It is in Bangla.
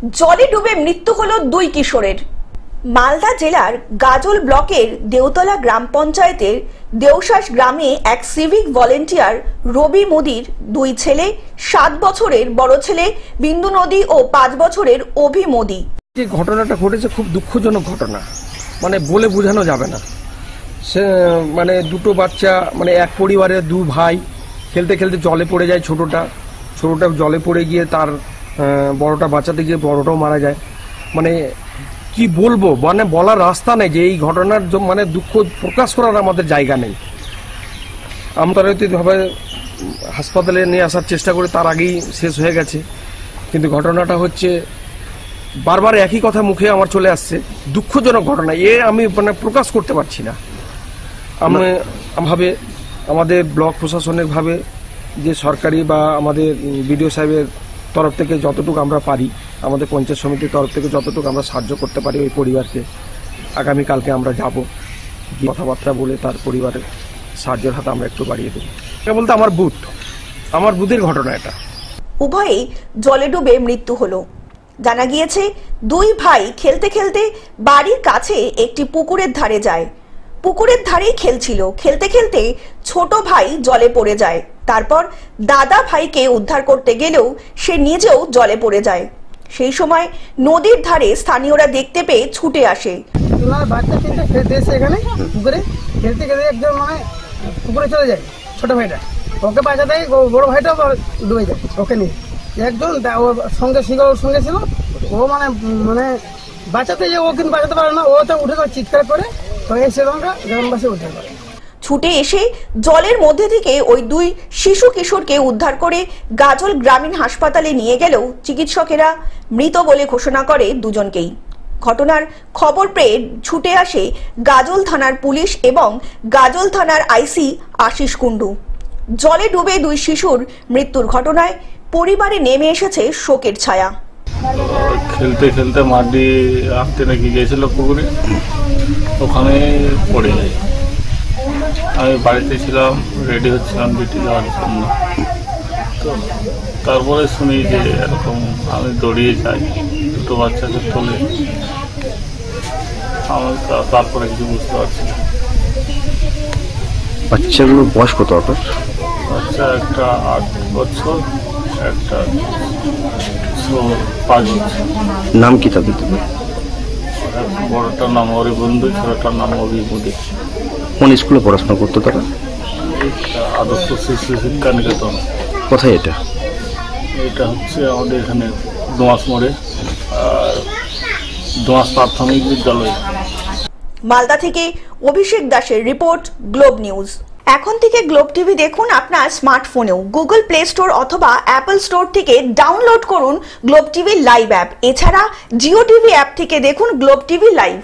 জলে ডুবে মৃত্যু হলো দুই কিশোরের। মালদা জেলার গাজল ব্লকের দেওতলা গ্রাম পঞ্চায়েতের দেওশাস গ্রামে এক সিভিক ভলেন্টিয়ার রবি মোদির দুই ছেলে, 7 বছরের বড় ছেলে বিন্দু নদী ও 5 বছরের অভি মোদী। যে ঘটনাটা ঘটেছে খুব দুঃখজনক ঘটনা, মানে বলে বোঝানো যাবে না। সে মানে দুটো বাচ্চা, মানে এক পরিবারের দু ভাই খেলতে খেলতে জলে পড়ে যায়। ছোটটা জলে পড়ে গিয়ে তার বড়টা বাঁচাতে গিয়ে বড়টাও মারা যায়। মানে কি বলবো, মানে বলার রাস্তা নেই যে এই ঘটনার মানে দুঃখ প্রকাশ করার আমাদের জায়গা নেই। আমরা ভাবে হাসপাতালে নিয়ে আসার চেষ্টা করে তার আগেই শেষ হয়ে গেছে। কিন্তু ঘটনাটা হচ্ছে বারবার একই কথা মুখে আমার চলে আসছে, দুঃখজনক ঘটনা। আমি মানে প্রকাশ করতে পারছি না। আমাদের ব্লক প্রশাসনের ভাবে যে সরকারি বা আমাদের বিডিও সাহেবের তরফ থেকে যতটুকু আমরা পারি, আমাদের পঞ্চায়েত সমিতির তরফ থেকে যতটুকু আমরা সাহায্য করতে পারি ওই পরিবারকে, আগামীকালকে আমরা যাব, কথাবার্তা বলে তার পরিবারের সাহায্যের হাত আমরা একটু বাড়িয়ে দেব। এটা বলতে আমার বুথের ঘটনা এটা। উভয়েই জলে ডুবে মৃত্যু হলো। জানা গিয়েছে দুই ভাই খেলতে খেলতে বাড়ির কাছে একটি পুকুরের ধারে যায়। পুকুরের ধারেই খেলছিল। খেলতে খেলতে ছোট ভাই জলে পড়ে যায়। তারপর দাদা ভাইকে উদ্ধার করতে গেলেও সে নিজেও জলে পড়ে যায়। সেই সময় নদীর ধারে স্থানীয়রা দেখতে পেয়ে ছুটে আসে। খেলতে খেলতে একজন মানে পুকুরে চলে যায়, ছোট ভাইটা ওকে বাঁচাতে বড় ভাইটা ডুবে যায়। ওকে নিয়ে একজন ওর সঙ্গে ছিল, ও মানে বাঁচাতে যে ও কিন্তু বাঁচাতে পারে না, ও তো উঠে চিৎকার করে, তো এই সেরকমটা গ্রামবাসী উদ্ধার করে। ছুটে এসে জলের মধ্যে থেকে ওই দুই শিশু কিশোরকে উদ্ধার করে গাজল গ্রামীণ হাসপাতালে নিয়ে গেলেও চিকিৎসকেরা মৃত বলে ঘোষণা করে দুজনকেই। ঘটনার খবর পেয়ে ছুটে আসে গাজল থানার পুলিশ এবং গাজল থানার আইসি আশিস কুন্ডু। জলে ডুবে দুই শিশুর মৃত্যুর ঘটনায় পরিবারে নেমে এসেছে শোকের ছায়া। খেলতে খেলতে মাটি আনতে নাকি গিয়েছিল পুকুরে, ওখানে পড়ে যায়। আমি বাড়িতে ছিলাম, রেডি হচ্ছিলাম ডিউটি যাওয়ার জন্য। তো তারপরে শুনি যে এরকম, আমি দৌড়িয়ে যাই, দুটো বাচ্চাকে তোলে। আমি তারপরে কিছু বুঝতে পারছি না। বাচ্চাগুলোর বয়স কত? বাচ্চা একটা 8 বছর, একটা 5 বছর। নাম কি তাদের? বড়টার নাম অরিবন্ধু, ছোটটার নাম অভি মোদী। কোন স্কুলে পড়াশোনা করতো তারা? আদর্শ শিশু শিক্ষা নিকেতন। কোথায় এটা? এটা হচ্ছে আমাদের এখানে দোয়াশ মোড়ে, দোয়াশ প্রাথমিক বিদ্যালয়। মালদা থেকে অভিষেক দাসের রিপোর্ট, গ্লোব নিউজ। এখন থেকে গ্লোব টিভি দেখুন আপনার স্মার্টফোনেও। গুগল প্লে স্টোর অথবা অ্যাপল স্টোর থেকে ডাউনলোড করুন গ্লোব টিভি লাইভ অ্যাপ। এছাড়া জিও টিভি অ্যাপ থেকে দেখুন গ্লোব টিভি লাইভ।